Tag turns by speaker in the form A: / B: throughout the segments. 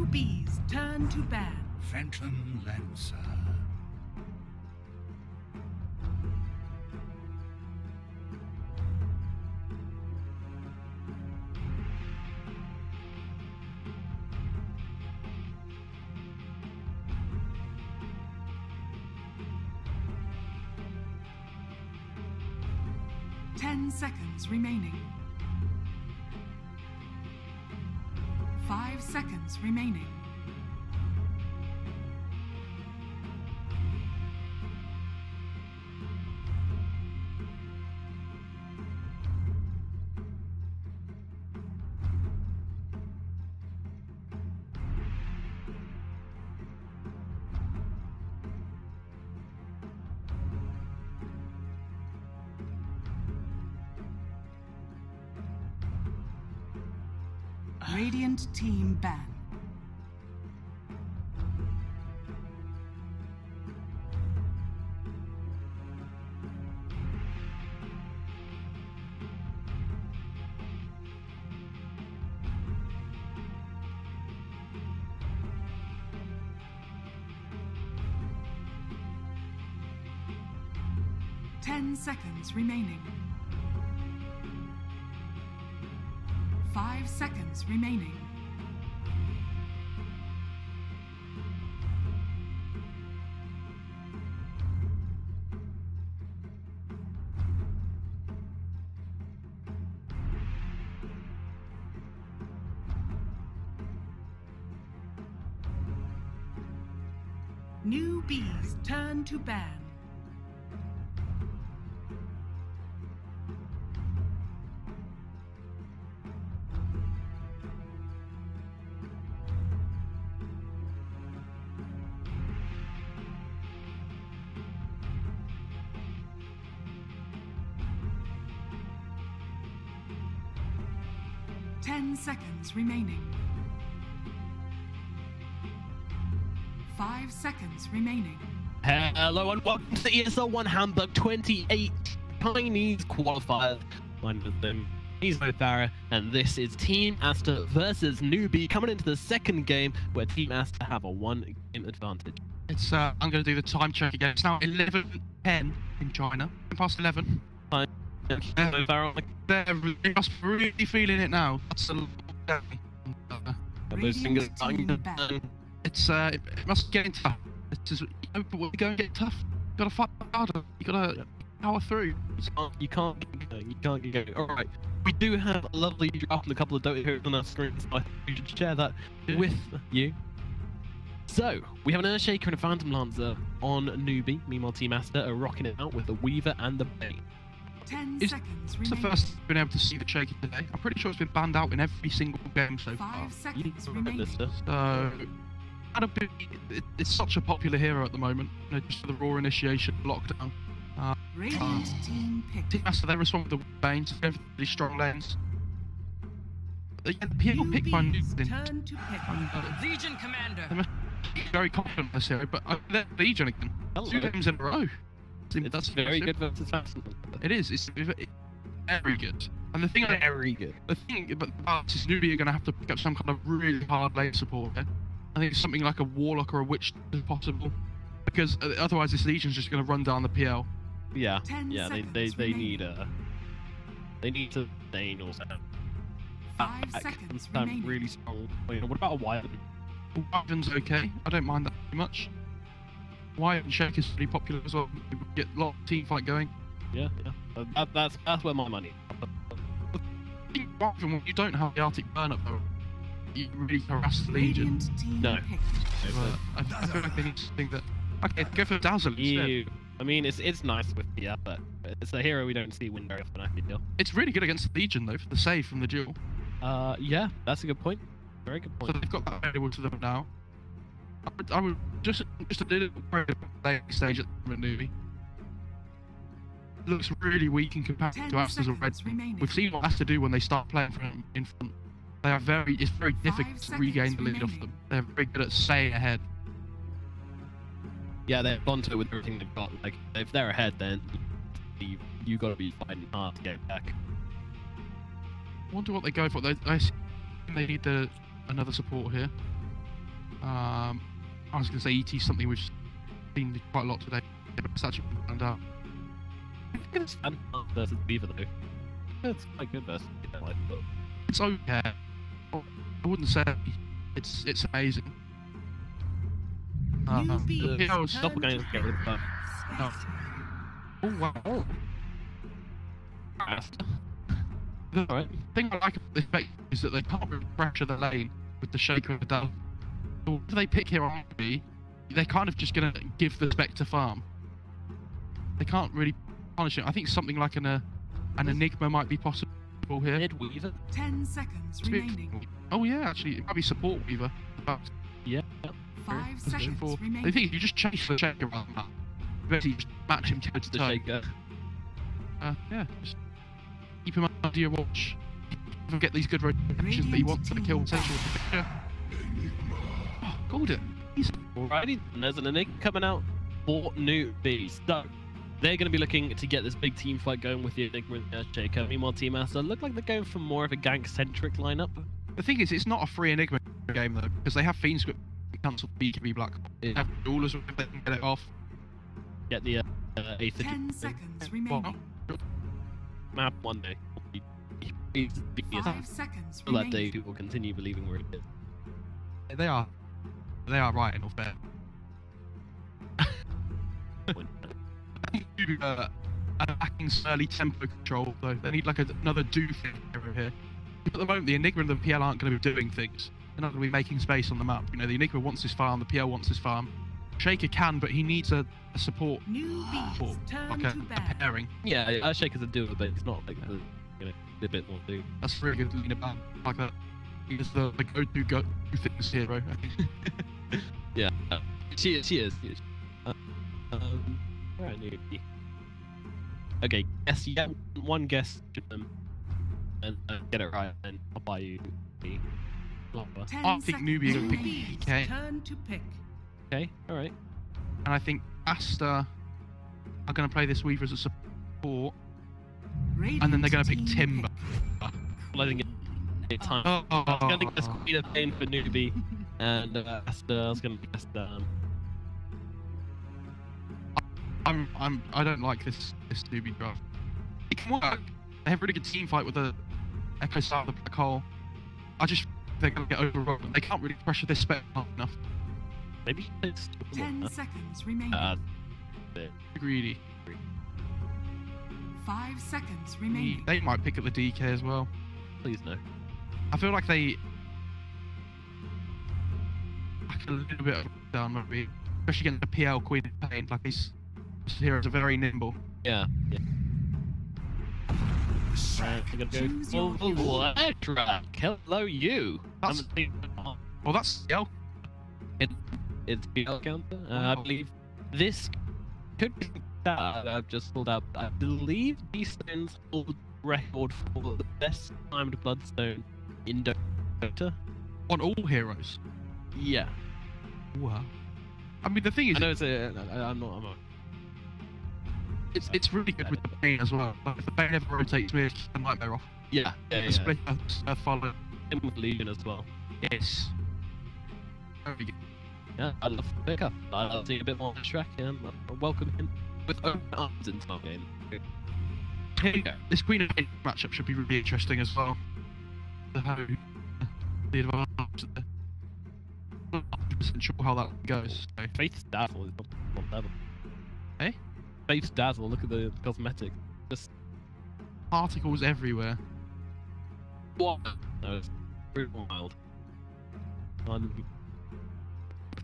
A: Newbees turn to ban.
B: Phantom Lancer.
A: Ten seconds remaining. 5 seconds remaining. Radiant team ban. Ten seconds remaining. 5 seconds remaining. Newbees turn to ban. Ten seconds remaining. 5 seconds remaining.
C: Hello and welcome to the ESL One Hamburg 28 Chinese qualifiers. My name is them. He's Barclaycard, and this is Team Aster versus Newbee coming into the second game where Team Aster have a 1-game advantage.
D: It's I'm going to do the time check again. It's now 11:10 in China. 11:10. They're just really feeling it now. That's a lot. It must be getting tough. But we're going to get tough. You gotta fight harder. You gotta power through.
C: You can't get going. Alright. We do have a lovely draft and a couple of Dota heroes on our screen, so I thought we should share that with you. So, we have an Earthshaker and a Phantom Lancer on Newbee. Meanwhile, Team Aster are rocking it out with the Weaver and the Bane.
A: 10
D: It's
A: seconds
D: the
A: remaining.
D: first I've been able to see the Shaker today. I'm pretty sure it's been banned out in every single game so far.
A: 5 seconds remaining.
D: So, it's such a popular hero at the moment. You know, just for the raw initiation lockdown.
A: Radiant team picked.
D: Team Aster, they respond with the Bane, so they have really strong lanes. The people picked by
A: Newbees
D: Newbee.
A: turn to pick.
E: Legion Commander.
D: They must be very confident in this hero, but they're Legion again.
C: Hello.
D: 2 games in a row.
C: That's very good versus Phantom.
D: It is. It's very good. And the thing,
C: Very good.
D: the thing about this is Newbee are going to have to pick up some kind of really hard lane support here. I think something like a Warlock or a Witch is possible, because otherwise this Legion's just going to run down the PL.
C: Yeah,
A: 10
C: yeah. They
A: seconds
C: need to Bane also.
A: 5 seconds remaining.
C: Really strong. What about a Wyvern?
D: Wyvern's okay. I don't mind that too much. Wyvern Shake is pretty popular as well. We get a lot of team fight going.
C: Yeah, yeah. That's where my money.
D: Wyvern, you don't have the Arctic burn up though. You really harass the Legion.
A: Radiant team
C: No.
A: picked.
D: I feel like they need to think that. Okay, go for Dazzle instead.
C: Ew. I mean, it's nice with the but it's a hero we don't see win very often. I feel.
D: It's really good against the Legion though for the save from the duel.
C: Yeah, that's a good point. Very good point.
D: So they've got that available to them now. I would just a little worried about the late stage at the Newbee. Looks really weak in comparison
A: 10
D: to Aster's already.
A: seconds remaining.
D: We've seen what Aster do when they start playing from in front. They are it's very difficult to regain the lead off them. They're very good at staying ahead.
C: Yeah, they've gone to it with everything they've got. Like, if they're ahead, then you got to be fighting hard to get back.
D: I wonder what they go for. I assume they need another support here. I was going to say ET something we've seen quite a lot today, but it's actually found out.
C: I think it's fun versus Beaver though. It's quite good versus Beaver, I thought.
D: It's okay. I wouldn't say it's amazing.
A: Newbee
D: Yeah, I was
A: turn
C: doppelganger
A: to
C: get rid of
A: pick.
C: that.
D: Oh wow.
C: Oh. Aster. Alright.
D: The thing I like about this pick is that they can't really pressure the lane with the shaker and the dove. So if they pick here on Newbee, they're kind of just going to give the spec to farm. They can't really punish it. I think something like an Enigma might be possible here.
C: Mid Weaver.
A: 10 seconds remaining.
D: Oh yeah, actually, it might be support Weaver. But
C: Yeah.
A: 5
D: position
A: seconds
D: 4. The
A: remaining.
D: thing is, you just chase the shaker around that. Basically, just match him toe to
C: The
D: toe.
C: shaker.
D: Yeah, just keep him under your watch. Don't get these good rotations that you want for the kill potential. Yeah. Oh, called it.
C: Alrighty, and there's an Enigma coming out for Newbee. So, they're going to be looking to get this big team fight going with the Enigma and the Earthshaker. Meanwhile, Team Aster look like they're going for more of a gank-centric lineup.
D: The thing is, it's not a free Enigma game though, because they have Fiend Script cancelled BKB Black. They have Duelers if they can get it off.
C: Get the Aether
A: 10 seconds remaining.
C: map one day. It's
A: 5 seconds
C: that day,
A: remaining.
C: people continue believing we're it.
D: They are right in all fair. Attacking early tempo control though. They need like another do thing over here. At the moment, the Enigma and the PL aren't going to be doing things. They're not going to be making space on the map. You know, the Enigma wants his farm, the PL wants his farm. Shaker can, but he needs a support,
A: Newbee's turn
D: like
A: to
C: Oh,
D: a
A: bat.
D: pairing.
C: Yeah, Earthshaker's a doer, but it's not like a bit more do.
D: That's really good to lean about like that. He's the go-to things hero. I think.
C: Yeah, she is. Right, Newbee. Okay, guess you get one guess to them, and get it right, and I'll buy you the lumber.
A: 10
D: I think Newbee is going to pick
A: Newbee's
D: PK,
A: turn to pick.
C: Okay, alright.
D: and I think Aster are going to play this Weaver as a support, and then they're going to pick
A: Radiant
D: Timber.
A: team
C: Letting it time.
D: Oh,
C: I was going to guess Queen of Pain for Newbee, and Aster, I was going to guess
D: I don't like this Newbee draft. It can work. They have a really good team fight with the Echo Star of the Black Hole. I just think they're going to get overrun. They can't really pressure this spec hard enough.
C: maybe it's
A: 10 seconds remaining.
D: Greedy.
A: 5 seconds remaining.
D: They might pick up the DK as well.
C: please no.
D: I feel like they like a little bit of down maybe, especially against the PL Queen of Pain. Like these heroes are very nimble.
C: Yeah. I'm gonna
A: Choose
C: go
A: your
C: full
A: hero.
C: track. Hello, you.
D: That's-
C: Haven't seen-
D: Well, that's PL.
C: It's PL counter. I
D: Wow.
C: believe this could be that I've just pulled out. I believe these stones hold record for the best timed bloodstone in Dota.
D: On all heroes.
C: Yeah.
D: Wow. I mean, the thing is,
C: I know it's a. I'm not.
D: it's really good with the Bane as well. Like, if the Bane ever rotates, me a Nightmare off.
C: Yeah.
D: The split follow.
C: Same with Legion as well.
D: Yes. Very good.
C: Yeah, I love the pickup. I love seeing a bit more of Shrek, and I welcome him with open arms into my game.
D: Here you go. This Queen of Pain matchup should be really interesting as well. The advantage there. I'm not 100% sure how that goes. So.
C: Faith's Dazzle is not level.
D: Eh?
C: Faith's Dazzle, look at the cosmetic. Just
D: Particles everywhere.
C: what? No, it's pretty wild. I'm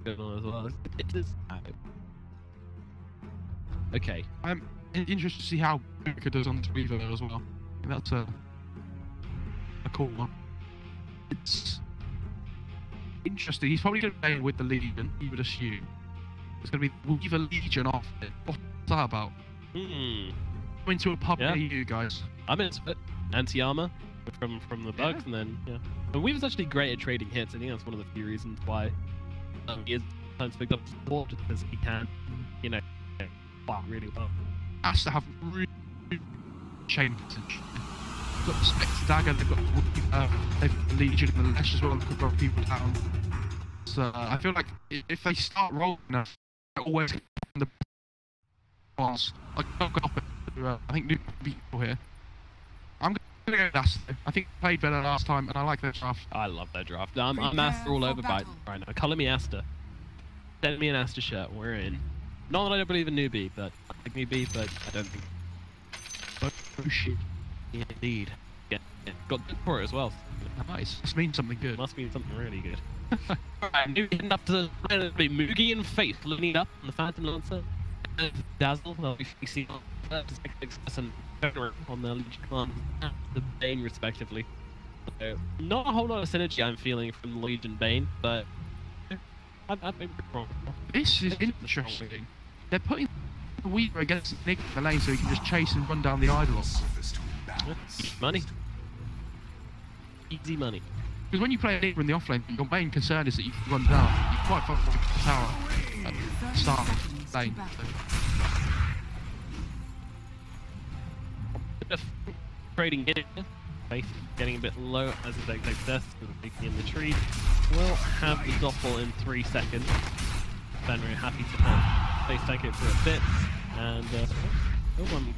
C: going on as well. It is. Okay.
D: I'm interested to see how Booker does on Weaver there as well. I think that's a cool one. It's interesting. He's probably going to play with the Legion, you would assume. It's going to be Weaver Legion off it. What's that about? Going to a pub
C: Yeah.
D: near you guys.
C: I'm into it. Anti-armor from the bugs, and then, yeah. And Weaver's actually great at trading hits. I think that's one of the few reasons why he is sometimes picked up support, just because he can, fight really well.
D: Has to have really chain potential. They've got the Spectre Dagger, they've got the Legion and the Lesh as well that could drop people down. So I feel like if they start rolling, they're always the balls. I think Newbee people here. I'm gonna go with Aster. I think they played better last time, and I like their draft.
C: I love their draft. I'm Aster all over right now. Colour me Aster. Send me an Aster shirt. We're in. Not that I don't believe in Newbee, but I like Newbee, but I don't think.
D: Oh shit!
C: Indeed. Yeah. Got good for it as well.
D: Nice. This means something good.
C: Must mean something really good. Alright, Newbee heading up to the Moogie and Faith leaning up on the Phantom Lancer. And Dazzle, they'll be facing Success and Donor on the Legion Command, the Bane respectively. So, not a whole lot of synergy I'm feeling from the Legion Bane, but I may be wrong.
D: This is interesting. They're putting the Weaver against Nick in the lane so he can just chase and run down the idol.
C: Easy money. Easy money.
D: Because when you play a Weaver in the offlane, your main concern is that you can run down. You're quite far from the tower at the start of the lane. So.
C: Trading here. Faith getting a bit low as it takes success, taking in the tree. We'll have the Doppel in 3 seconds. Fenrir happy to have Faith tank it for a bit. And I'm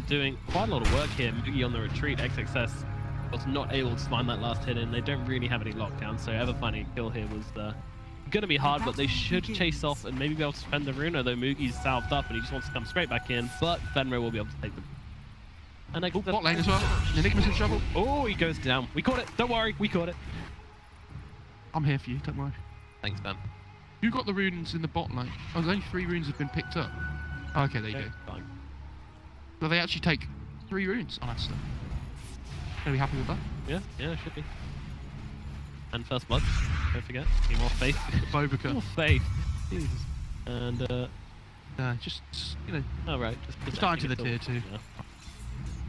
C: doing quite a lot of work here. Moogie on the retreat, XXS was not able to find that last hit in. They don't really have any lockdown, so ever finding a kill here was going to be hard, but they should chase off and maybe be able to spend the rune, although Moogie's salved up and he just wants to come straight back in, but Fenrir will be able to take them. And I
D: bot lane as well. Enigma's in trouble.
C: Oh, he goes down. We caught it. Don't worry, we caught it.
D: I'm here for you, don't worry.
C: Thanks, man.
D: Who got the runes in the bot lane? Oh, there's only 3 runes have been picked up. Oh, okay, there you go.
C: Fine.
D: So they actually take 3 runes on Aster. Are we happy with that?
C: Yeah, should be. And first blood, don't forget. Need more faith.
D: Bobica.
C: More faith. Jesus. And
D: just you know.
C: Oh right, just
D: starting to the tier 2.
C: Yeah.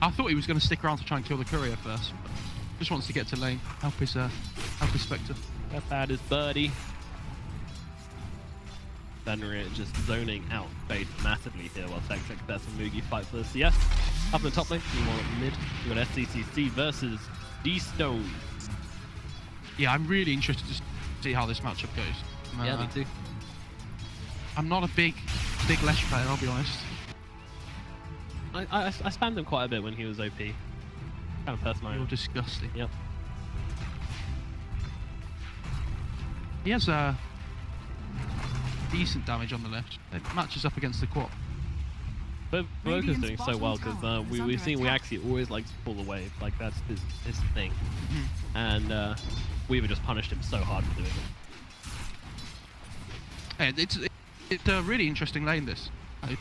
D: I thought he was going to stick around to try and kill the courier first. But just wants to get to lane, help his Spectre.
C: How bad is Birdie? Fenrir just zoning out Faith massively here while XXS and Moogie fight for the CS. Up in the top lane, meanwhile at mid, you got SCCC versus D-Stones.
D: Yeah, I'm really interested to see how this matchup goes.
C: Yeah, me too.
D: I'm not a big Lesh player, I'll be honest.
C: I spammed him quite a bit when he was OP. Kind of person.
D: You're disgusting.
C: Yep.
D: He has decent damage on the left. It matches up against the Quap.
C: But Boka's doing so well because we've seen we actually always like to pull the wave. Like that's his thing. And Weaver just punished him so hard for doing it.
D: Yeah, it's a really interesting lane this.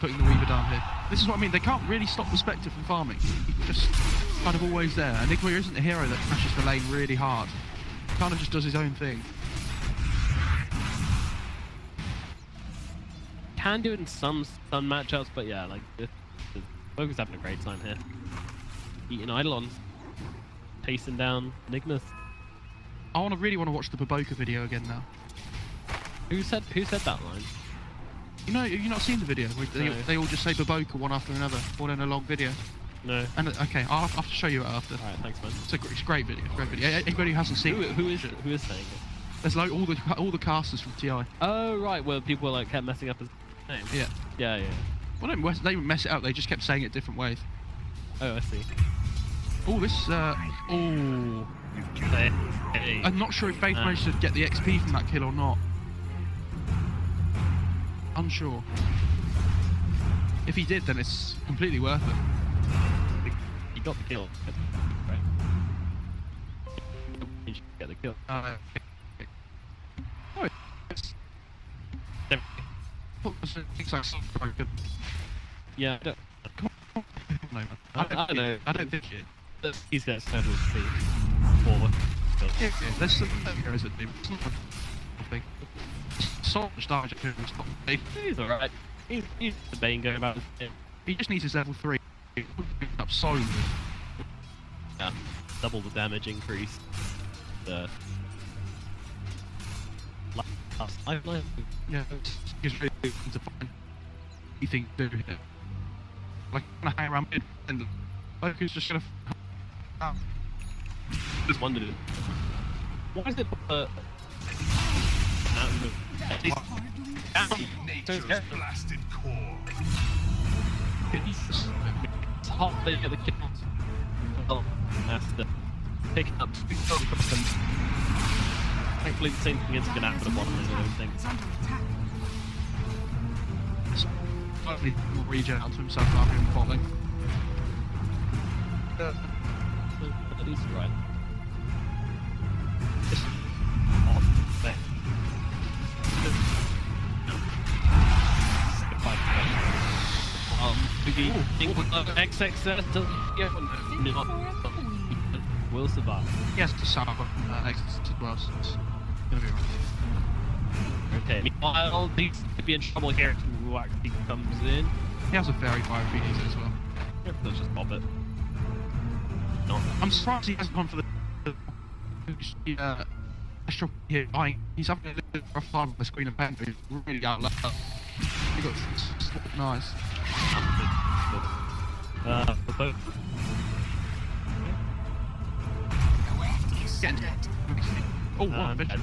D: Putting the Weaver down here. This is what I mean, they can't really stop the Spectre from farming. He's just kind of always there. And Enigma isn't a hero that crashes the lane really hard. He kind of just does his own thing.
C: Can do it in some matchups, but yeah, like Boka's having a great time here. Eating Eidolons. Chasing down Enigmas.
D: I really want to watch the Baboka video again now.
C: Who said that line?
D: You know, have you not seen the video? Where they all just say Baboka one after another, all in a long video.
C: No.
D: And okay, I'll have to show you it after.
C: Alright, thanks man.
D: It's a great video, Anybody who hasn't seen it.
C: Who is saying it?
D: There's like all the casters from TI.
C: Oh right, well people like kept messing up his name. Yeah.
D: Well, they didn't mess it up. They just kept saying it different ways.
C: Oh, I see.
D: Oh, this.
C: Hey.
D: I'm not sure if Faith managed to get the XP from that kill or not. Unsure. If he did, then it's completely worth it.
C: He got the kill. Right. He should get the kill. Yeah, I don't know.
D: I don't think it.
C: He's got total speed. Forward.
D: Yeah, there's some heroes that do. It's not a thing. So much damage at him.
C: He's alright. He's the Bane going about his game.
D: He just needs his level 3. Up so good.
C: Yeah, double the damage increase. The last lifeline.
D: Yeah, it's really good to find anything to do here. Like, gonna hang around mid and Boku's just gonna.
C: Just wondered it. Why is it
B: Nature's blasted core.
C: It's hot to get the kill. Oh, Aster. Pick up. Thankfully, the same thing isn't going to happen at the bottom, I don't think.
A: Is under attack.
D: Slightly regen out to himself after him falling.
C: At least right. XXS will survive.
D: He has to suffer exit as well, so it's gonna be right.
C: Okay, meanwhile, these could be in trouble here if Waxy comes in.
D: He has a very fire PDs as well.
C: Let's just pop it. No.
D: I'm surprised he hasn't gone for the extra here. He's having a little rough time on the screen of pen, but he's really out loud. He got nice.
C: For both.
D: Oh, what a bitch.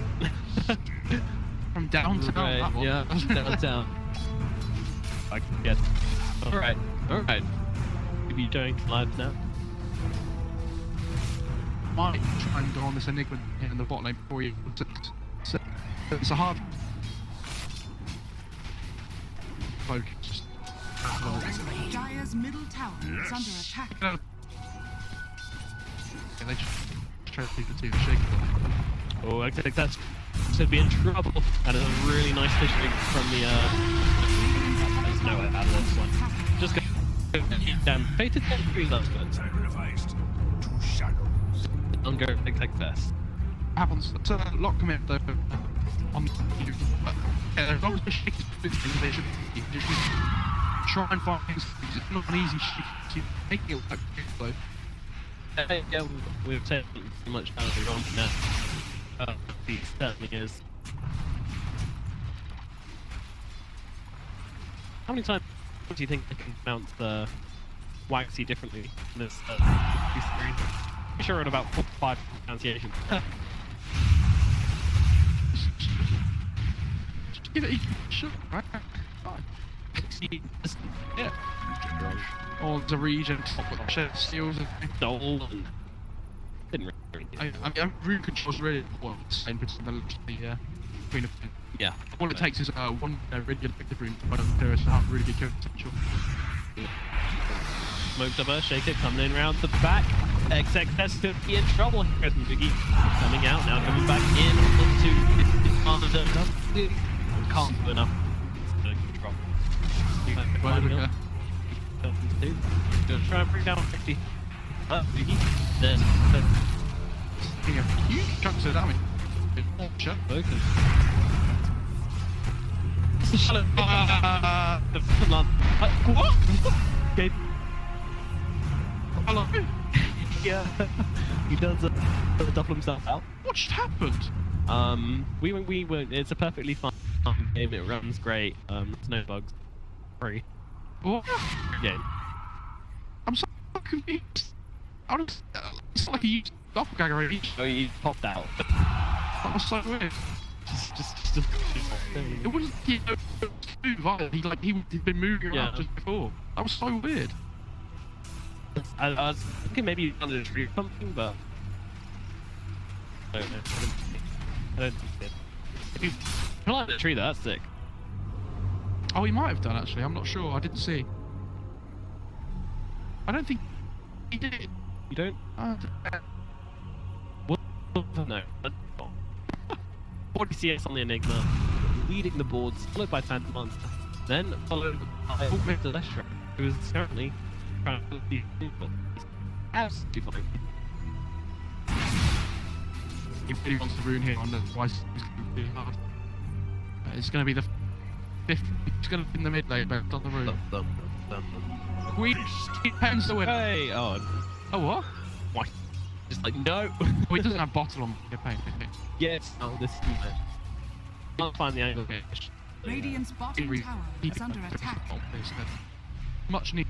D: From downtown,
C: right,
D: that one.
C: yeah, downtown. I can get. Alright, alright. Maybe you're doing live now.
D: Might try and go on this Enigma here in the bot lane before you. It's a hard focus.
A: Dire's middle tower is under attack.
D: Yeah, they just try to keep the team shaking.
C: Oh, I think that's to be in trouble. And it's a really nice fishing from the there's no way out of this one. Just go down. Fated three last one.
B: Sacrificed to shadows.
C: Don't go XXS.
D: Happens. It's a lot commit though. On as long as they shake his things, they should try and find things. It's not an easy shake. She's making it work though.
C: Yeah, we've taken too much out of the wrong now. He certainly is. How many times do you think they can pronounce the Waxy differently in this screen? I'm sure at about 4 or 5 pronunciations.
D: Just give it a shot, right?
C: Yeah.
D: Or the region, steals and
C: Dolan. Didn't really do it.
D: I mean, room control's really important in between the between the
C: Yeah.
D: all it takes is one really effective room to clear us to have really good kill potential.
C: Smoked up a shaker coming in round the back. XXS could be in trouble here. Newbee coming out now, coming back in into the can't do enough to control.
D: Well, yeah.
C: Gonna try and bring down 50. Newbee. There's
D: Huge chunks of damage. Shut.
C: focus. What? Okay.
D: Hello.
C: Yeah. He does double himself out.
D: What just happened?
C: We went. It's a perfectly fine game. It runs great. There's no bugs. Free
D: What?
C: game.
D: I'm so confused. How does it's like a used doppelganger already.
C: Oh, he popped out.
D: That was so weird.
C: Just
D: It wasn't smooth either. He'd been moving around
C: Yeah.
D: just before. That was so weird.
C: I was thinking maybe he wanted to tree something, but I don't know. I don't think he did. If you climb the tree, that's sick.
D: Oh, he might have done actually. I'm not sure. I didn't see. I don't think he did.
C: You don't? What? No. 40 CS on the Enigma, leading the boards, followed by Phantom Monster, then followed by Mr. Lestra, who is currently trying to be absolutely fine.
D: He really wants to ruin here on the twice. It's going to be the 5th. It's going to be in the mid lane, but on the room. We depends the win.
C: Hey! Oh,
D: Oh, what?
C: why? Just like, no!
D: Oh, he doesn't have bottle on your paint, does he?
C: Yes! Oh, this is it. Can't find the angle.
A: Radiant's bottom tower is under attack.
D: Much need.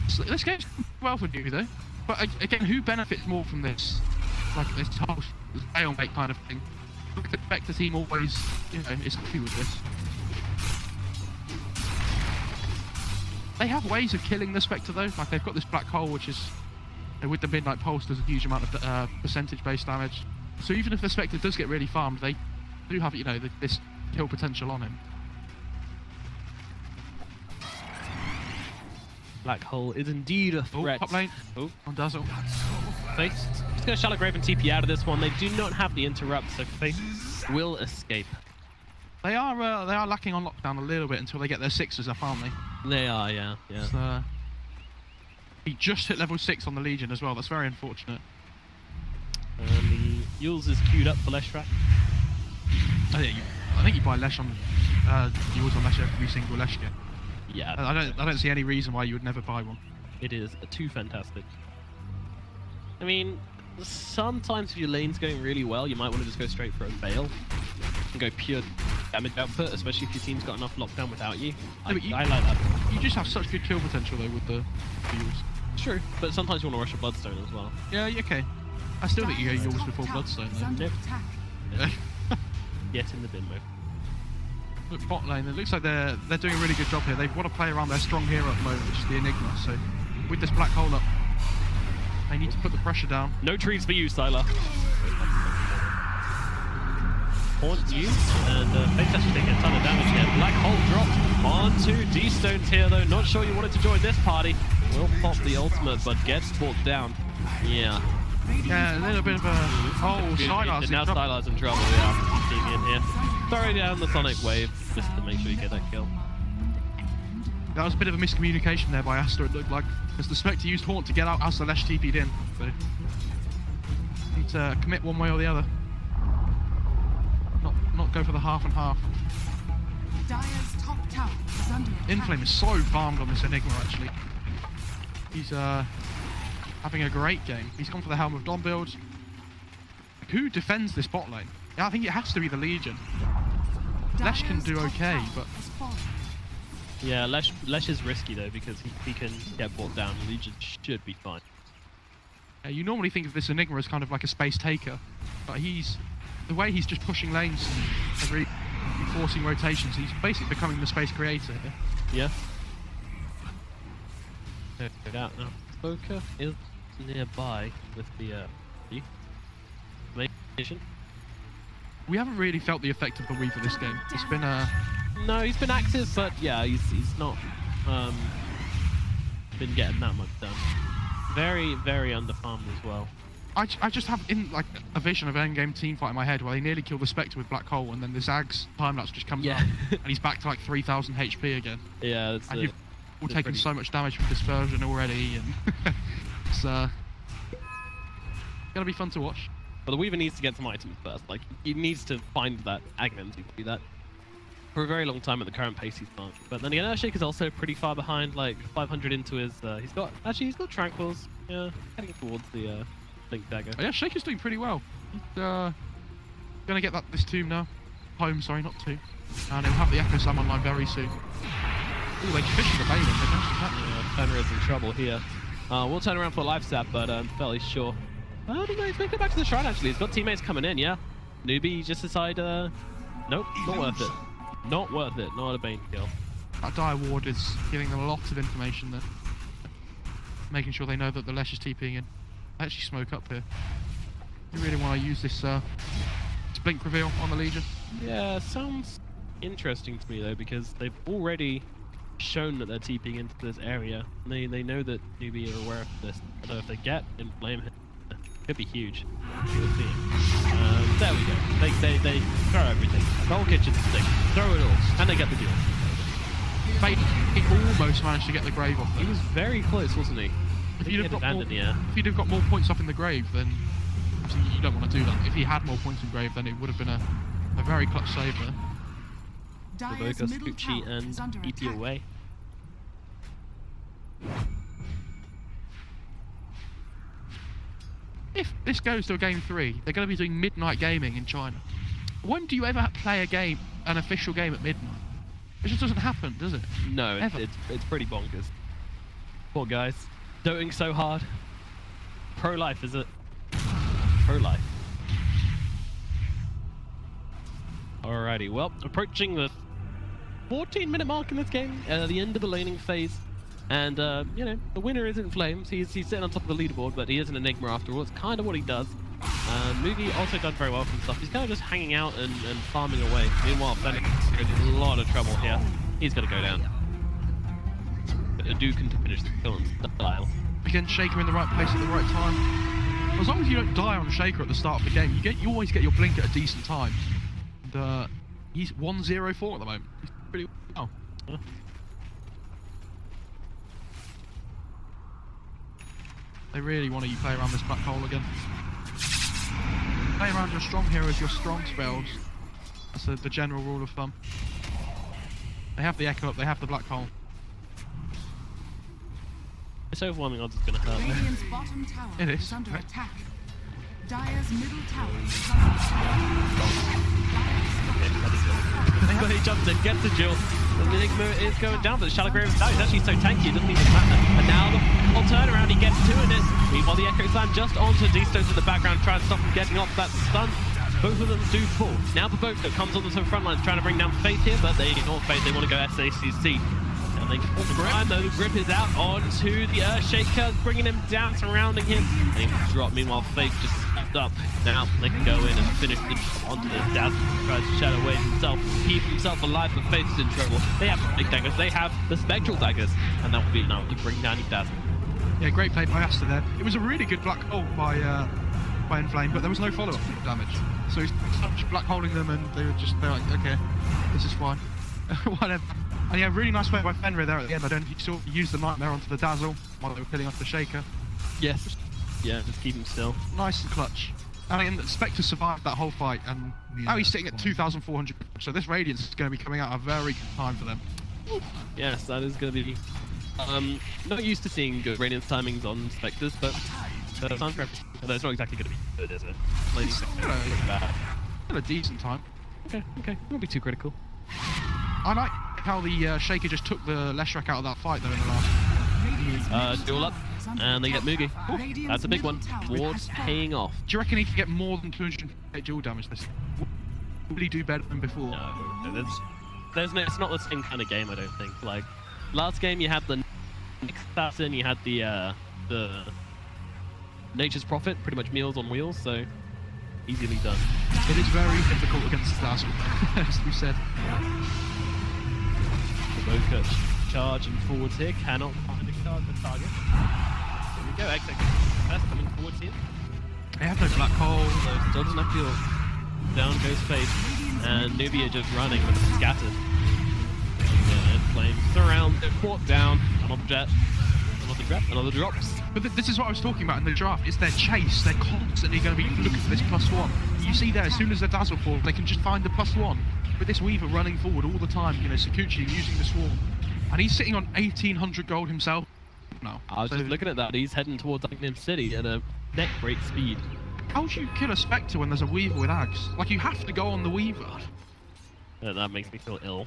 D: So, this game's well for you though. But again, who benefits more from this? Like this whole stalemate kind of thing. I would expect the team always, you know, is happy with this. They have ways of killing the Spectre though. Like they've got this black hole, which is, you know, with the Midnight Pulse, does a huge amount of percentage-based damage. So even if the Spectre does get really farmed, they do have, you know, this kill potential on him.
C: Black hole is indeed a threat.
D: Oh, top lane.
C: Oh,
D: On Dazzle.
C: Faith. Just gonna Shallow Grave and TP out of this one. They do not have the interrupt, so Faith will escape.
D: They are lacking on lockdown a little bit until they get their 6s up, aren't they?
C: They are, yeah.
D: So, he just hit level 6 on the Legion as well. That's very unfortunate.
C: And the Yules is queued up for Leshrac.
D: I think you buy Lesh on Yules on Lesh every single Lesh game.
C: Yeah.
D: I don't see any reason why you would never buy one.
C: It is too fantastic. I mean, sometimes if your lane's going really well, you might want to just go straight for a Veil and go pure damage output, especially if your team's got enough lockdown without you. I like that.
D: You just have such good kill potential though with the Yules.
C: True, but sometimes you want to rush a Bloodstone as well.
D: Yeah, okay. I still think you go Yules before Bloodstone though.
C: Yep. Get in the bin mode.
D: Look, bot lane, it looks like they're doing a really good job here. They want to play around their strong hero at the moment, which is the Enigma. So with this black hole up, they need to put the pressure down.
C: No trees for you, Sylar. Haunt you, and Faith actually taking a ton of damage here. Black hole dropped onto D-Stones here, though. Not sure you wanted to join this party. Will pop the ultimate, but gets talked down. Yeah.
D: Yeah, a little bit of a... Oh, Sylar's
C: now Sylar's in trouble, yeah. Getting in here. Throw down the Sonic Wave, just to make sure you get that kill.
D: That was a bit of a miscommunication there by Aster, it looked like. Because the Spectre used Haunt to get out as the Lesh TP'd in. So, need to commit one way or the other. Not go for the half and half.
A: Dire's top tower is under attack.
D: Inflame is so farmed on this Enigma, actually. He's having a great game. He's gone for the Helm of Dawn build. Who defends this bot lane? Yeah, I think it has to be the Legion. Lesh can do okay, but...
C: Yeah, Lesh is risky though, because he can get brought down. Legion should be fine.
D: You normally think of this Enigma as kind of like a space taker, but the way he's just pushing lanes and really forcing rotations, he's basically becoming the space creator here.
C: Yeah. Check it out now. Boker is nearby with the Elimination.
D: We haven't really felt the effect of the Weaver this game. It's been
C: No, he's been active, but yeah, he's not been getting that much done. Very, very underfarmed as well.
D: I just have like a vision of an endgame teamfight in my head where they nearly kill the Spectre with Black Hole, and then the Zag's time-lapse just comes up, and he's back to like 3,000 HP again.
C: Yeah, that's
D: and you've all taken so much damage from Dispersion already, and it's gonna be fun to watch.
C: But the Weaver needs to get some items first. Like, he needs to find that Aghanim to do that. For a very long time at the current pace he's on. But then again, Earthshake is also pretty far behind, like 500 into his... he's got Tranquils. Yeah, heading towards the Blink Dagger.
D: Oh, yeah, Shake is doing pretty well. He's gonna get this tomb now. Home, sorry, not tomb. And he'll have the Echo Sam online very soon. Ooh, they finished the Bailey, didn't they?
C: Yeah, Turner is in trouble here. We'll turn around for a life sap, but I'm fairly sure. I don't know, he's going to go back to the shrine actually. He's got teammates coming in, yeah. Newbee just decided, nope, not worth it. Not worth it, not a Bane kill.
D: That Dire Ward is giving them a lot of information there. Making sure they know that the Lesh is TPing in. I actually smoke up here. You really want to use this blink reveal on the Legion?
C: Yeah, sounds interesting to me though, because they've already shown that they're TPing into this area. And they know that Newbee are aware of this. So if they get Inflame hit, it could be huge. We'll see. There we go. They throw everything. The whole kitchen sink. Throw it all. And they get the deal.
D: He almost managed to get the grave off there.
C: He was very close, wasn't he?
D: If you'd have got more points up in the grave, then obviously you don't want to do that. If he had more points in grave, then it would have been a very clutch save there.
A: Dire's
C: Boca,
A: middle
C: Scoochie,
A: tower is under
C: and EP
A: attack.
C: away.
D: If this goes to a game 3, they're going to be doing midnight gaming in China. When do you ever play an official game at midnight? It just doesn't happen, does it?
C: No, it's pretty bonkers. Poor guys. Doting so hard. Pro-life, is it? Pro-life. Alrighty, well, approaching the 14-minute mark in this game, the end of the laning phase. And, you know, the winner isn't Flames. He's sitting on top of the leaderboard, but he is an Enigma after all. It's kind of what he does. Newbee also done very well for himself. He's kind of just hanging out and farming away. Meanwhile, Fenix is in a lot of trouble here. He's going to go down. But Adu can finish the kill in style.
D: Again, Shaker in the right place at the right time. As long as you don't die on Shaker at the start of the game, you always get your blink at a decent time. And, he's 1-0-4 at the moment. He's pretty well. They really want you play around this black hole again. Play around your strong heroes, your strong spells. That's the general rule of thumb. They have the echo up, they have the black hole.
C: This overwhelming odds is going to hurt.
A: Radiant's bottom tower
D: It is.
A: is under attack. Dire's middle tower is under attack.
C: But he jumps in, gets the duel. The Enigma is going down, but the Shallow Grave is down. He's actually so tanky, it doesn't even matter. And now the full turnaround, he gets two in it. Meanwhile, the Echo Slam just onto D-Stones in the background, trying to stop him getting off that stun. Both of them do fall. Now Baboko comes on the front lines, trying to bring down Faith here, but they ignore Faith, they want to go SACC. And they pull the grind, though. The grip is out onto the Earthshaker, bringing him down, surrounding him. And he drop. Meanwhile, Faith just stepped up. Now they can go in and finish the onto the Dazzle. Tries to shadow away himself, keep himself alive, but Faith is in trouble. They have the big daggers, they have the spectral daggers, and that will be enough to bring down his Dazzle.
D: Yeah, great play by Aster there. It was a really good black hole by Inflame, but there was no follow-up damage. So he's black holding them, and they're like, okay, this is fine. Whatever. And yeah, really nice play by Fenrir there at the end. I don't know if you saw, he used the Nightmare onto the Dazzle while they were killing off the Shaker.
C: Yes. Yeah, just keep him still.
D: Nice and clutch. And Spectre survived that whole fight, and now he's sitting at 2,400. So this Radiance is going to be coming out at a very good time for them.
C: Yes, that is going to be... not used to seeing good Radiance timings on Spectres, but... time for everything. Although it's not exactly going to be good, is it? Lady Spectre looks bad.
D: Still a decent time.
C: Okay, won't be too critical.
D: I like how the Shaker just took the Leshrac out of that fight, though, in the last.
C: Duel up, and they get Mugi. Ooh, that's a big one. Ward's paying off.
D: Do you reckon he can get more than 208 duel damage this? Will he do better than before?
C: No, there's no, it's not the same kind of game, I don't think. Like, last game you had the Assassin, you had the Nature's Prophet, pretty much meals on wheels, so easily done.
D: It is very difficult against Dazzle, as we said.
C: Boca charging forwards here, cannot find the target. There we go, XX coming forwards here.
D: They have no black hole.
C: So still doesn't have fuel. Down goes Faith, and Newbee are just running but scattered. And Flames surround, they're brought down, another jet, another drop, another drops.
D: But this is what I was talking about in the draft. It's their chase. They're constantly going to be looking for this +1. You see there, as soon as the Dazzle falls, they can just find the +1. With this Weaver running forward all the time, you know, Sakuchi using the Swarm. And he's sitting on 1,800 gold himself now.
C: I was just looking at that. He's heading towards Buckingham City at a neck break speed.
D: How do you kill a Spectre when there's a Weaver with Ags? Like, you have to go on the Weaver.
C: That makes me feel ill.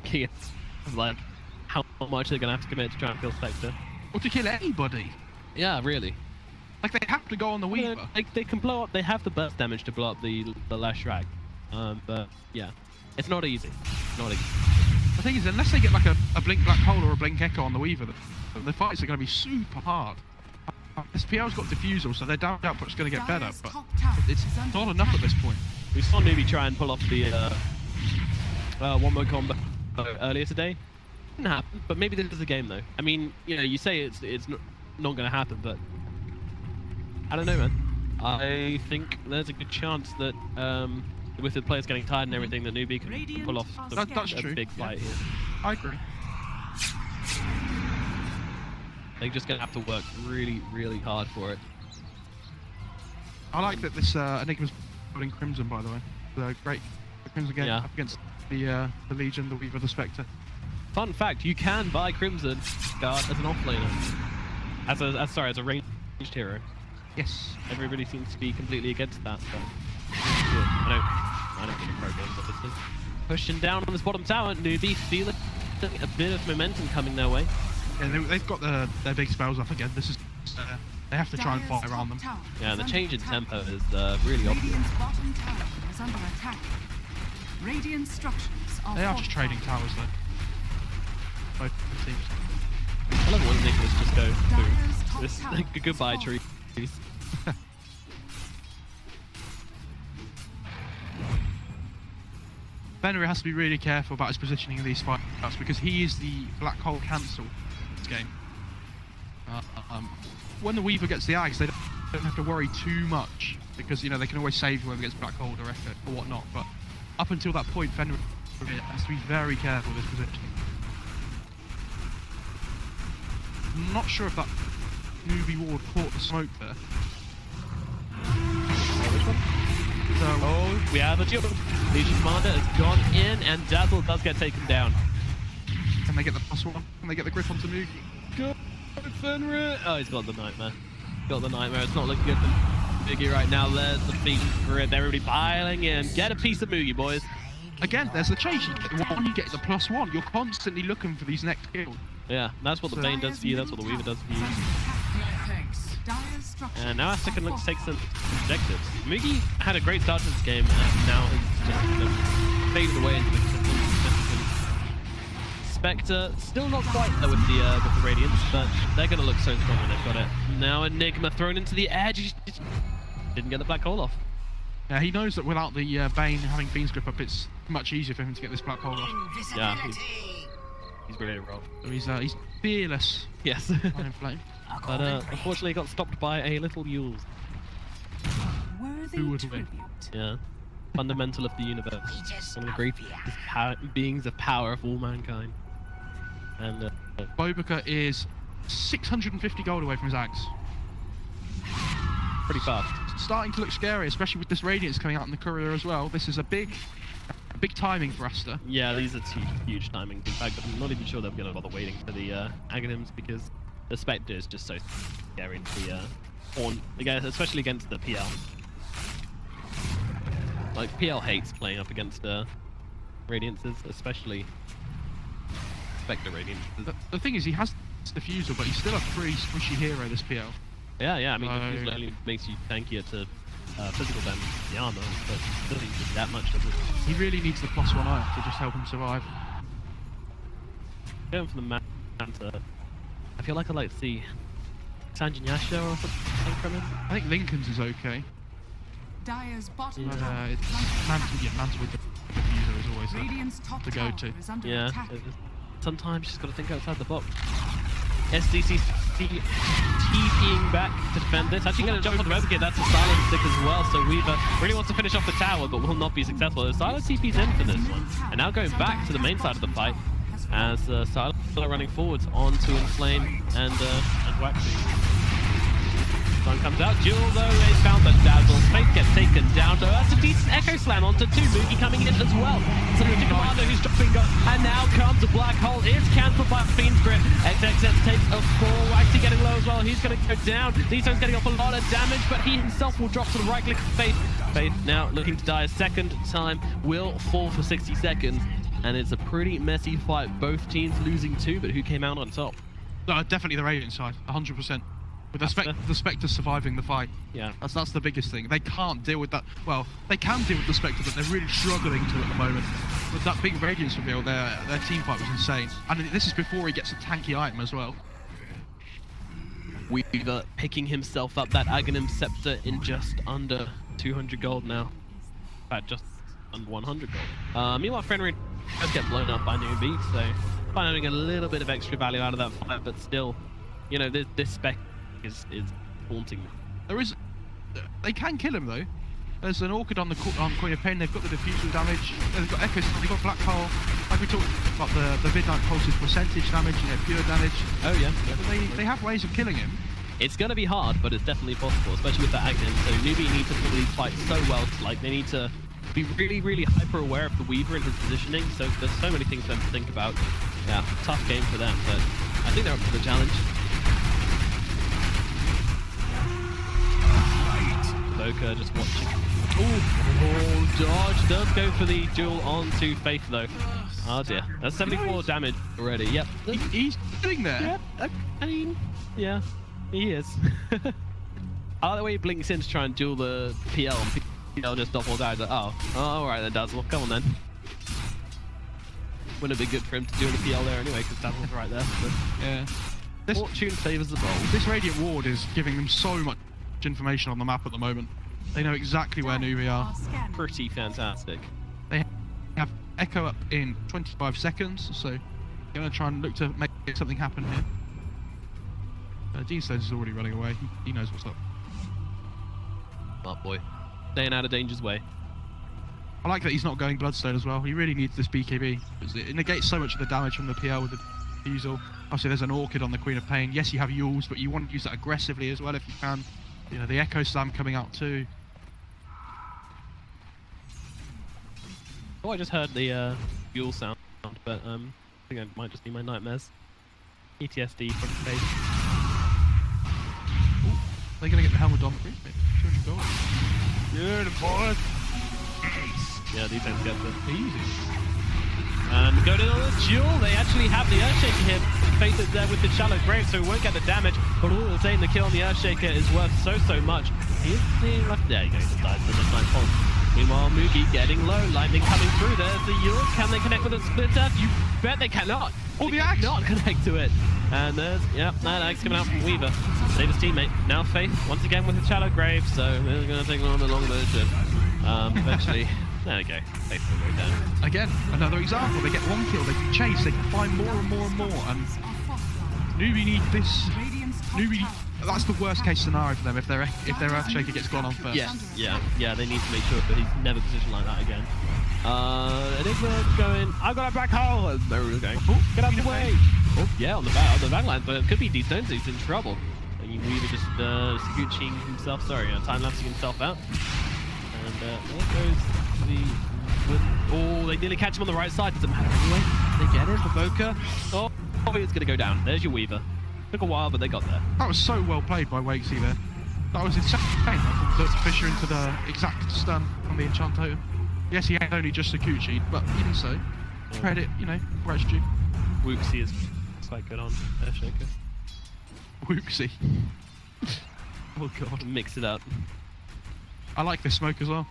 C: It's like, how much they're going to have to commit to try and kill Spectre.
D: Or to kill anybody.
C: Yeah, really.
D: Like, they have to go on the Weaver.
C: They can blow up, they have the burst damage to blow up the Leshrac. But, yeah. It's not easy. Not easy.
D: The thing is, unless they get like a Blink Black Hole or a Blink Echo on the Weaver, the fights are going to be super hard. SPL's got Diffusal, so their down output's going to get better, but it's not enough at this point.
C: We saw Newbee try and pull off the one more combo earlier today. Didn't happen, but maybe this is a game though. I mean, you know, you say it's not going to happen, but I don't know, man. I think there's a good chance that with the players getting tired and everything, that Newbee can pull off
D: that's
C: a
D: true.
C: big fight here.
D: I agree.
C: They're just going to have to work really, really hard for it.
D: I like that this Enigma's putting Crimson, by the way. Great. The Crimson game up against the Legion, the Weaver, the Spectre.
C: Fun fact, you can buy Crimson Guard as an offlaner. As a ranged hero.
D: Yes.
C: Everybody seems to be completely against that, but I don't think pro games, obviously. Pushing down on this bottom tower, Newbee feeling a bit of momentum coming their way.
D: Yeah, they've got their big spells up again. This is They have to try and fight
A: Dire's
D: around
A: top
D: them.
A: tower
C: Yeah,
A: is
C: the
A: under
C: change in
A: attack.
C: tempo is really obvious.
A: Radiant's bottom tower is under attack. Radiant structures are
D: They are just trading
A: fortified.
D: towers though. Both teams.
C: I love when Nicholas just go, boom.
A: Dire's top
C: This,
A: tower is
C: goodbye,
A: falling.
C: trees.
D: Fenrir has to be really careful about his positioning in these fights because he is the black hole cancel this game. When the Weaver gets the Ags, they don't have to worry too much because, you know, they can always save whoever gets black hole or effort or whatnot. But up until that point, Fenrir has to be very careful with his positioning. I'm not sure if that Newbee ward caught the smoke there.
C: Oh, we have a duel. Legion Commander has gone in, and Dazzle does get taken down.
D: Can they get the +1? Can they get the grip onto Newbee?
C: Go, Fenrir! Oh, he's got the Nightmare. Got the Nightmare. It's not looking good for Biggie right now. There's the Fiend Grip. Everybody piling in. Get a piece of Moogie, boys.
D: Again, there's the chase. You get the 1, you get the +1. You're constantly looking for these next kills.
C: Yeah, that's what the Bane does for you. That's what the Weaver does for you. And now Aster can look to take some objectives. Moogie had a great start to this game, and now has just faded away into the Spectre, still not quite there with the Radiance, but they're going to look so strong when they've got it. Now Enigma thrown into the edge. He just didn't get the black hole off.
D: Yeah, he knows that without the Bane having Fiend's Grip up, it's much easier for him to get this black hole off.
C: Yeah, he's ready to roll.
D: So he's fearless.
C: Yes.
D: Iron Flame.
C: But unfortunately got stopped by a little Yule.
A: Worthy
D: Who would
A: tribute.
C: Yeah. Fundamental of the universe. One of the greatest beings of power of all mankind. And
D: Bobica is 650 gold away from his Axe.
C: pretty fast.
D: It's starting to look scary, especially with this Radiance coming out in the courier as well. This is a big timing for Aster.
C: Yeah, these are two huge timings. In fact, I'm not even sure they're going to bother waiting for the Aghanims because the Spectre is just so scary to the again, especially against the PL. Like, PL hates playing up against Radiances, especially Spectre Radiances.
D: The thing is, he has Diffusal, but he's still a pretty squishy hero, this PL.
C: Yeah, I mean, Diffusal only makes you tankier to physical damage, the armor, but it doesn't do that much, does it?
D: He really needs the +1 iron to just help him survive.
C: Going for the Manta, I feel like I'd like to see Sanjin Yasha or something from him.
D: I think Lincoln's is okay.
A: Dire's bottom
D: But
A: tower
D: it's
A: is under attack.
D: Manta with the Diffuser is always
A: Radiant's top
D: the
A: tower
D: go-to.
A: is under
C: Yeah,
A: attack.
C: sometimes you just got to think outside the box. SDC TPing back to defend this. Actually going to jump on the Replicate. That's a silent stick as well. So Weaver really wants to finish off the tower, but will not be successful. The silent TP's in for this one. And now going back to the main side of the fight as Silent running forwards onto Inflame and Waxy. Sun comes out. Jewel, though, is found the Dazzle. Faith gets taken down, though. That's a decent Echo Slam onto 2. Moogie coming in as well. So the Commander who's dropping gun. And now comes a Black Hole. Is cancelled by Fiend's Grip. XXX takes a fall. Waxy getting low as well. He's going to go down. Deso's getting off a lot of damage, but he himself will drop to the right click of Faith. Faith now looking to die a second time. Will fall for 60 seconds. And it's a pretty messy fight. Both teams losing 2, but who came out on top?
D: Definitely the Radiant side, 100%. With the Spectre surviving the fight.
C: Yeah.
D: That's the biggest thing. They can't deal with that. Well, they can deal with the Spectre, but they're really struggling to at the moment. With that big Radiance reveal, their team fight was insane. And this is before he gets a tanky item as well.
C: Weaver picking himself up that Aghanim Scepter in just under 200 gold now. In fact, just under 100 gold. Meanwhile, Fenrir does get blown up by Newbee, so finding a little bit of extra value out of that fight, but still, you know, this spec is haunting me.
D: They can kill him though. There's an Orchid on Queen of Pain. They've got the diffusal damage. They've got Echoes. They've got Black Hole. Like we talked about the Midnight Pulse's percentage damage, you know, pure damage.
C: Oh yeah.
D: They have ways of killing him.
C: It's gonna be hard, but it's definitely possible, especially with the Aghanim. So Newbee needs to play these fights so well. Like, they need to be really, really hyper aware of the Weaver and his positioning. So there's so many things for them to think about. Yeah, tough game for them, but I think they're up for the challenge. Boca just watching. Oh, dodge does go for the duel onto Faith though. Oh dear, that's 74 damage already. Yep.
D: He's sitting there.
C: Yeah, I mean, yeah, he is. I like the way he blinks in to try and duel the PL, and PL just doubles out. Like, oh, alright then, Dazzle. Come on then. Wouldn't have been good for him to duel the PL there anyway, because Dazzle's right there. But
D: Yeah.
C: fortune favours the bold.
D: This Radiant Ward is giving them so much information on the map at the moment. They know exactly where Newbee are.
A: Scanning.
C: Pretty fantastic.
D: They have Echo up in 25 seconds, so they're going to try and look to make something happen here. Dean Stones is already running away. He knows what's up.
C: Smart boy. Staying out of danger's way.
D: I like that he's not going Bloodstone as well. He really needs this BKB. Because it negates so much of the damage from the PL with the Diesel. Obviously, there's an Orchid on the Queen of Pain. Yes, you have Yules, but you want to use that aggressively as well if you can. You know, the Echo Slam coming out too.
C: Oh, I just heard the fuel sound, but I think it might just be my nightmares. PTSD from space.
D: They're going to get the Helmet on 200 gold.
C: Yeah, the boys. Yeah, these guys get the
D: Easy.
C: and go down on the duel. They actually have the Earthshaker here. Face it there with the shallow grave, so he won't get the damage. But all the same, the kill on the Earthshaker is worth so much. He's being left there. He goes to dive to the midnight pond. Meanwhile, Moogie getting low, lightning coming through. There's the Euro. Can they connect with a splitter? You bet they cannot.
D: Oh,
C: They
D: the axe!
C: cannot connect to it. And there's, yeah, that axe coming out from Weaver. Save his teammate. Now Faith, once again with a shallow grave, so it's going to take a little bit longer than it should. Eventually, there we go. Faith will go down.
D: Again, another example. They get one kill, they can chase, they can find more and more and more. And Newbee need this. Newbee. That's the worst case scenario for them if their Earthshaker gets gone on first.
C: Yeah, they need to make sure that he's never positioned like that again. Enigma going, I've got a black hole! And there we go. Oh, get out of the way! Oh, yeah, on the back line, but it could be D-Stones who's in trouble. Weaver just scooching himself, time-lapsing himself out. And there goes the... Oh, they nearly catch him on the right side. Doesn't matter anyway. They get it, Provoker. Oh, it's going to go down. There's your Weaver. Took a while, but they got there.
D: That was so well played by Wakesy there. That was insane. The Fisher into the exact stun on the Enchant Totem. Yes, he had only just a Kuchi, but even so, credit, you know, gratitude.
C: Wooksy is quite good on Earthshaker.
D: Wooksy. Oh god.
C: Mix it up.
D: I like this smoke as well.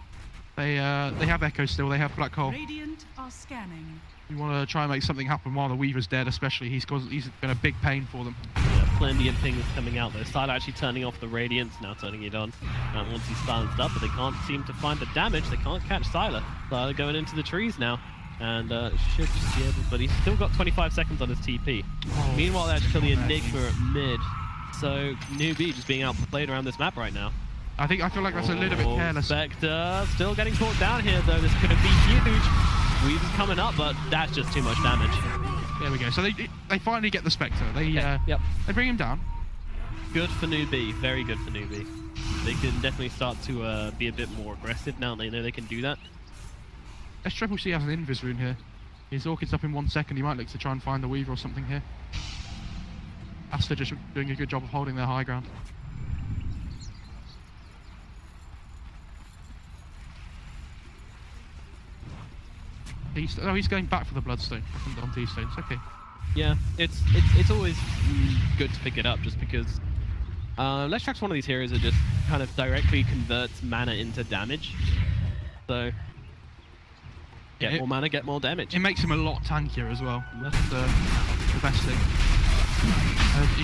D: They have Echo still, they have Black Hole.
A: Radiant are scanning.
D: You want to try and make something happen while the Weaver's dead, especially. He's been a big pain for them.
C: Yeah, plenty of things coming out there. Sylar actually turning off the Radiance, now turning it on. Once he's silenced up, but they can't seem to find the damage. They can't catch Sylar. Sylar going into the trees now. And should just be able, but he's still got 25 seconds on his TP.
D: Oh,
C: meanwhile, they're actually killing the Enigma at mid. So Newbee just being outplayed around this map right now.
D: I feel like that's a little bit careless.
C: Spectre still getting caught down here though. This could be huge. Weaver's coming up, but that's just too much damage.
D: There we go. So they finally get the Spectre. They bring him down.
C: Good for Newbee. Very good for Newbee. They can definitely start to be a bit more aggressive now. They know they can do that.
D: Let's Triple C has an Invis rune here. His Orchid's up in 1 second. He might look to try and find the Weaver or something here. Aster just doing a good job of holding their high ground. He's going back for the Bloodstone on D-Stones. Okay.
C: Yeah, it's always good to pick it up just because Leshrax's one of these heroes that just kind of directly converts mana into damage. So get more mana, get more damage.
D: It makes him a lot tankier as well. That's the best thing.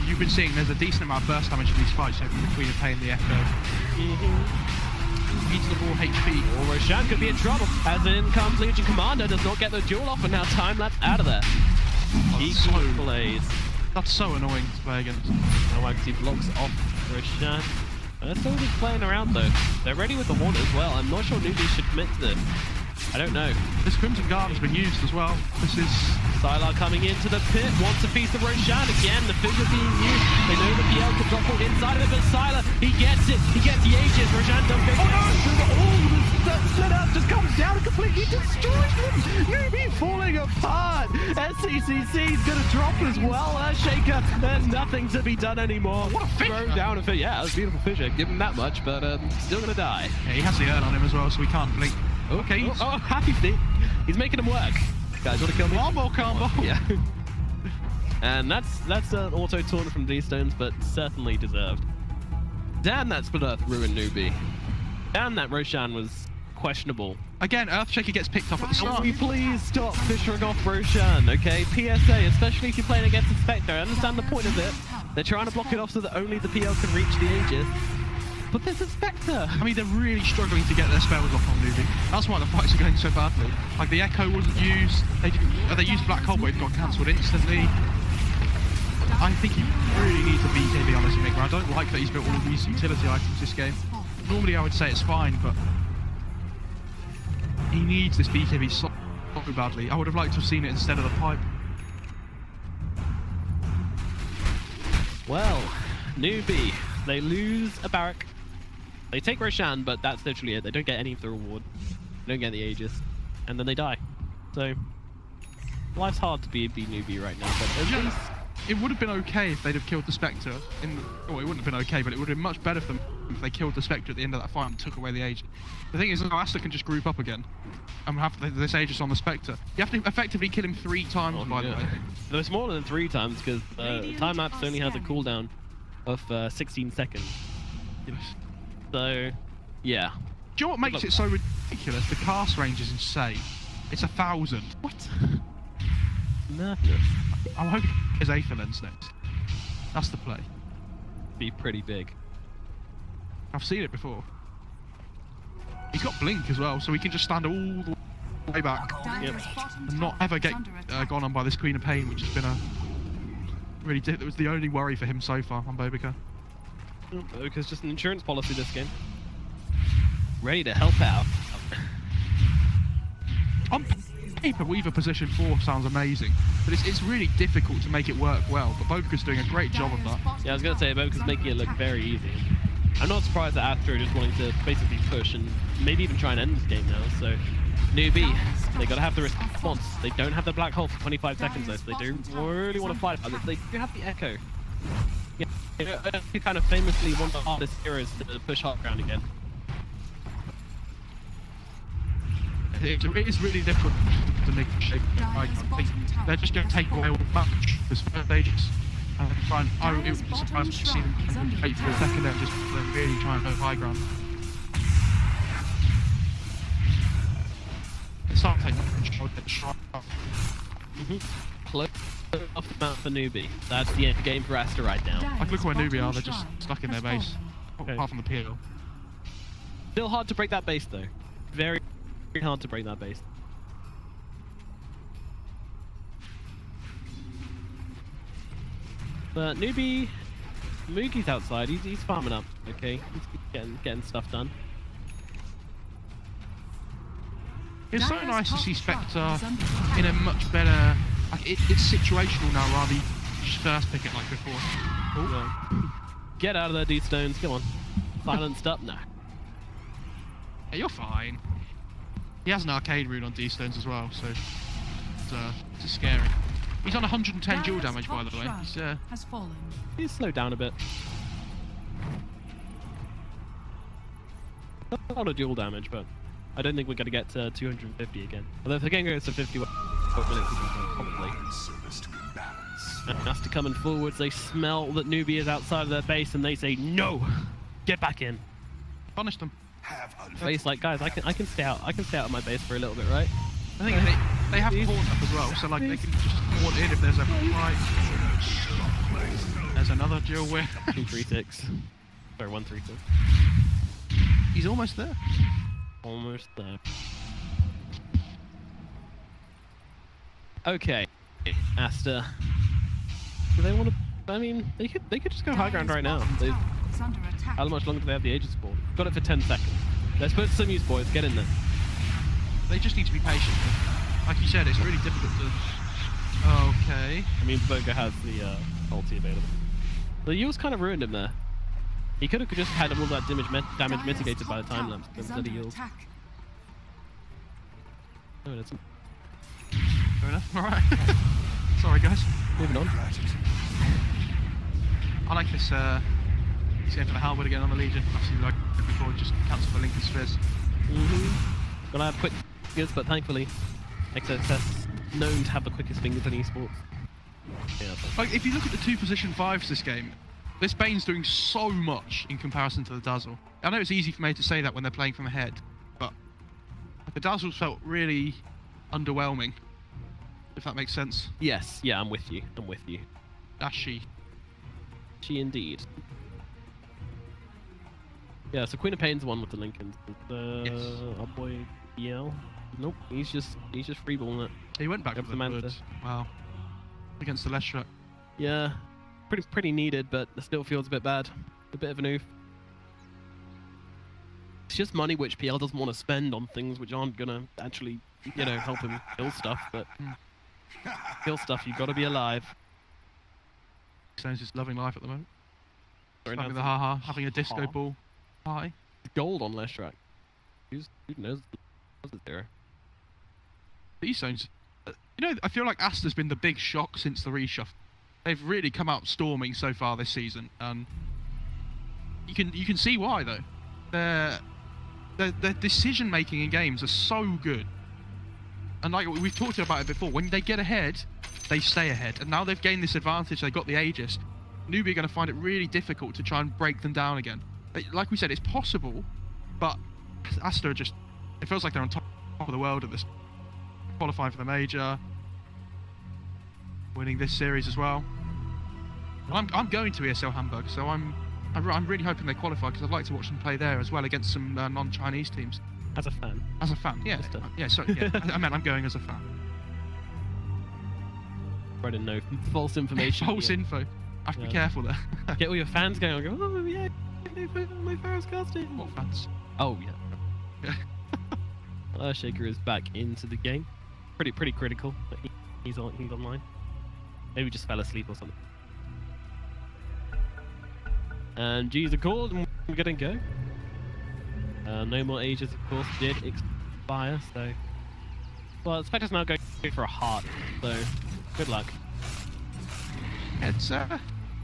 D: You've been seeing there's a decent amount of burst damage in these fights, so between the Pain and the Echo. Reasonable HP.
C: Oh, Roshan could be in trouble as in comes Legion Commander, does not get the duel off, and now time-lapse out of there. He plays.
D: That's so annoying to play against.
C: Now he blocks off Roshan. They're still just playing around though. They're ready with the ward as well. I'm not sure Newbee should commit to this. I don't know.
D: This Crimson Guard has been used as well. This is...
C: Sylar coming into the pit, wants a piece of Roshan again, the figure being used. They know the PL can drop inside of it, but Sylar, he gets it. He gets the Aegis. Roshan don't get the split up just comes down and completely destroys them. Newbee falling apart. SCCC's gonna drop as well. Earthshaker, there's nothing to be done anymore.
D: What a fish!
C: Throw down a fish. Yeah, that was a beautiful fisher. Give him that much, but still gonna die.
D: Yeah, he has the urn on him as well, so we can't blink. Okay.
C: Oh, happy feet. He's making him work. Guys, want to kill me?
D: One more combo.
C: Yeah. And that's an auto taunt from D-Stones, but certainly deserved. Damn, that split earth ruined Newbee. Damn, that Roshan was questionable.
D: Again, Earthshaker gets picked up at the
C: Can
D: start.
C: we please stop fishing off Roshan, okay? PSA, especially if you're playing against a Spectre. I understand the point of it. They're trying to block it off so that only the PL can reach the Aegis. But there's a Spectre.
D: I mean, they're really struggling to get their spells off on Newbee. That's why the fights are going so badly. Like, the Echo wasn't used. They used Black Hole, but it got cancelled instantly. I think he really needs a BKB on this Enigma. I don't like that he's built all of these utility items this game. Normally I would say it's fine, but he needs this BKB so badly. I would have liked to have seen it instead of the pipe.
C: Well, Newbee, they lose a barrack. They take Roshan, but that's literally it. They don't get any of the reward. They don't get the Aegis. And then they die. So, life's hard to be Newbee right now, but at least...
D: It would have been okay if they'd have killed the Spectre. Well, it wouldn't have been okay, but it would have been much better for them if they killed the Spectre at the end of that fight and took away the Aegis. The thing is, now Aster can just group up again and have this Aegis on the Spectre. You have to effectively kill him 3 times, by the way.
C: There's more than 3 times, because time lapse only has a cooldown of 16 seconds.
D: Yes.
C: So, yeah.
D: Do you know what makes it so ridiculous? The cast range is insane. It's 1,000.
C: What? Madness.
D: I'm hoping there's Aether Lens next. That's the play.
C: Be pretty big.
D: I've seen it before. He's got Blink as well, so he can just stand all the way back and not ever get gone on by this Queen of Pain, which has been a really... It was the only worry for him so far on Bobica.
C: Bobica's just an insurance policy this game. Ready to help out.
D: On paper, Weaver position 4 sounds amazing, but it's really difficult to make it work well. But Bobica's doing a great job of that.
C: Yeah, I was going to say, Bobica's making it look very easy. I'm not surprised that Aster are just wanting to basically push and maybe even try and end this game now. So, Newbee, they got to have the response. They don't have the Black Hole for 25 seconds though, so they don't really want to fight about this. They do have the Echo. Yeah, you kind of famously one of the hardest heroes to push hard ground again.
D: It is really difficult to negotiate. I think they're just going to take away all the match this first Aegis. And try and, it would be surprising to see them wait for a second there and just really try and go high ground. It's not taking control, get shot off.
C: Close off the map for Newbee. That's the end game for Aster right now.
D: Like, look where Newbee are, they're just stuck in their base.
C: Okay.
D: Apart from the PL.
C: Still hard to break that base though. Very hard to break that base. But Newbee, Moogie's outside. He's farming up. Okay, he's getting stuff done.
D: It's so nice to see Spectre in a much better. Like it's situational now rather than just first pick it like before.
C: Yeah. Get out of there, D-Stones. Come on. Silenced up now.
D: Yeah, you're fine. He has an arcade rune on D-Stones as well, so it's just scary. He's on 110 dual damage, by the way.
C: He's slowed down a bit. A lot of dual damage, but I don't think we're going to get to 250 again. Although if the game goes to 50 minutes, probably. And Aster coming forwards, they smell that Newbee is outside of their base, and they say, no! Get back in!
D: Punish them.
C: Base like, guys, I can stay out of my base for a little bit, right?
D: I think they have horn up as well, so like they can just horn in if there's a fight. There's another dual win.
C: 236. Sorry, 136.
D: He's almost there.
C: Almost there. Okay, Aster. Do they want to? I mean, they could just go high ground right now. How much longer do they have the Aegis for? Got it for 10 seconds. Let's put some use, boys. Get in there.
D: They just need to be patient. Like you said, it's really difficult to... Okay.
C: I mean, Boga has the ulti available. The Yule's kind of ruined him there. He could have just had all that damage mitigated by the time lapse instead of Yule's. Oh, it isn't.
D: Fair enough. Alright. Sorry, guys.
C: Moving on.
D: I like this, he's going for the Halberd again on the Legion. Obviously, like before, just cancel the Lincoln Spheres.
C: Gonna have quick fingers, but thankfully, XSS known to have the quickest fingers in esports. Yeah,
D: like, if you look at the 2 position 5s this game, This Bane's doing so much in comparison to the Dazzle. I know it's easy for me to say that when they're playing from ahead, but the Dazzle's felt really underwhelming, if that makes sense.
C: Yes, yeah, I'm with you. I'm with you.
D: Ashy.
C: She indeed. Yeah, so Queen of Pain's the one with the Lincolns.
D: Yes.
C: Our boy EL. Nope, he's just freeballing it.
D: He went back
C: Up
D: for
C: the
D: the
C: Manta.
D: birds. Wow. Against the Leshrac.
C: Yeah, pretty needed, but it still feels a bit bad. A bit of an oof. It's just money which PL doesn't want to spend on things which aren't gonna actually, you know, help him kill stuff. But kill stuff, you've got to be alive.
D: Sounds just loving life at the moment.
C: Sorry,
D: Having
C: now
D: the haha, having a disco
C: Ha.
D: ball party.
C: gold on Leshrac. Who knows? What's it there?
D: These sounds. You know, I feel like Aster's been the big shock since the reshuffle. They've really come out storming so far this season, and you can see why though. Their decision making in games are so good, and like we've talked about it before, when they get ahead, they stay ahead, and now they've gained this advantage. They got the Aegis. Newbee are going to find it really difficult to try and break them down again. Like we said, it's possible, but Aster just, it feels like they're on top of the world at this. Qualifying for the major, winning this series as well. I'm going to ESL Hamburg, so I'm really hoping they qualify because I'd like to watch them play there as well against some non-Chinese teams.
C: As a fan.
D: As a fan, yeah,
C: Just a-
D: yeah. Sorry, yeah. I meant I'm going as a fan.
C: I didn't know. False information.
D: False
C: yeah.
D: info. I have to be
C: Yeah.
D: careful there.
C: Get all your fans going. Go, oh yeah, they put on my first costume.
D: What fans?
C: Oh yeah. Earthshaker is back into the game. Pretty critical. But he's online. Maybe just fell asleep or something. And G's are called, and we're gonna go. No more ages, of course, did expire. So, well, Spectre's now going for a heart. So, good luck.
D: It's not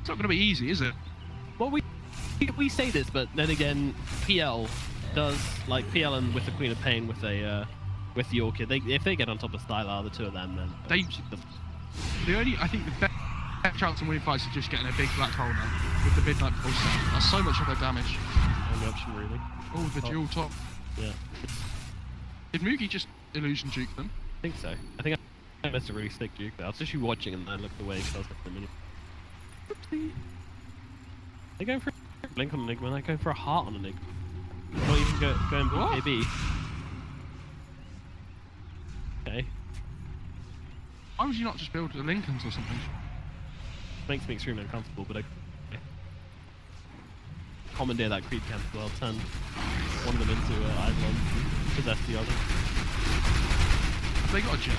D: going to be easy, is it?
C: Well, we say this, but then again, PL does, like PL and with the Queen of Pain with a with the Orchid. If they get on top of Stylar, the two of them, then
D: I think the best chance of winning fights is just getting a big black hole now with the midnight pulse sound. That's so much of their damage.
C: only option really.
D: Oh, the dual top.
C: Yeah,
D: Did Mugi just illusion juke them?
C: I think so. I think I missed a really sick juke there. I was just watching and then I looked away because I was like, a minute. Oopsie. They're going for a blink on Enigma, and they're going for a heart on Enigma. Not even going
D: What?
C: BKB. Okay.
D: Why would you not just build the Lincolns or something?
C: Makes me extremely uncomfortable, but okay. Commandeer that creep camp as well, turn one of them into Eidolon, possess the other.
D: Have they got a gem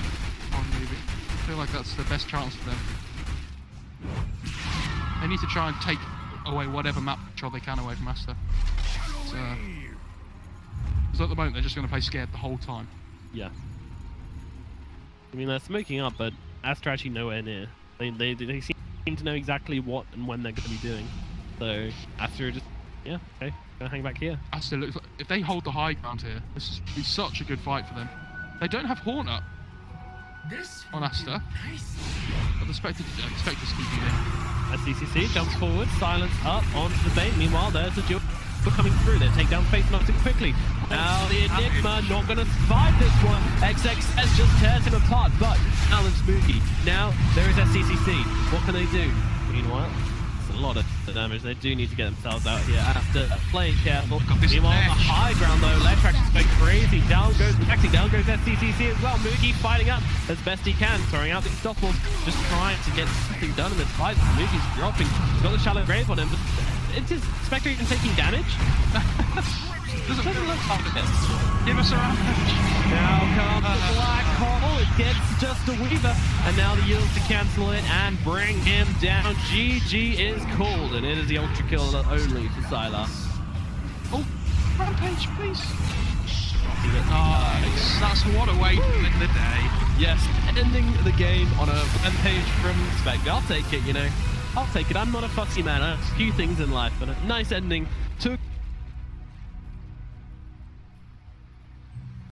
D: on Newbee? I feel like that's the best chance for them. They need to try and take away whatever map control they can away from Aster. Because at the moment they're just going to play scared the whole time.
C: Yeah. I mean, they're smoking up, but Aster actually nowhere near. They seem to know exactly what and when they're going to be doing. So Aster just, yeah, okay, gonna hang back here.
D: Aster looks like, if they hold the high ground here, this is be such a good fight for them. They don't have Horn up on Aster, but the Spectre's keeping it.
C: SCCC jumps forward, silence up onto the bait. Meanwhile, there's a duel coming through. They take down Faith knocks it quickly. Now the Enigma not going to survive this one. XXS just tears him apart, but Alan Spooky. Now there is SCCC. What can they do? Meanwhile, it's a lot of damage. They do need to get themselves out here. After playing careful. Meanwhile, on the high ground though, Leshrac is going crazy. Down goes SCCC as well. Moogie fighting up as best he can, throwing out the stoppables, just trying to get something done in this fight. Moogie's dropping. He's got the shallow grave on him, but is Spectre even taking damage? Doesn't look like it.
D: Give us a round.
C: Now comes the black hole. It gets just a Weaver, and now the yields to cancel it and bring him down. GG is called, and it is the ultra kill only for Sylar.
D: Oh, Rampage, please. Nice. That's what a way to win the day.
C: Yes, ending the game on a Rampage from Spectre. I'll take it, you know. I'll take it. I'm not a fussy man. I have a few things in life, but a nice ending to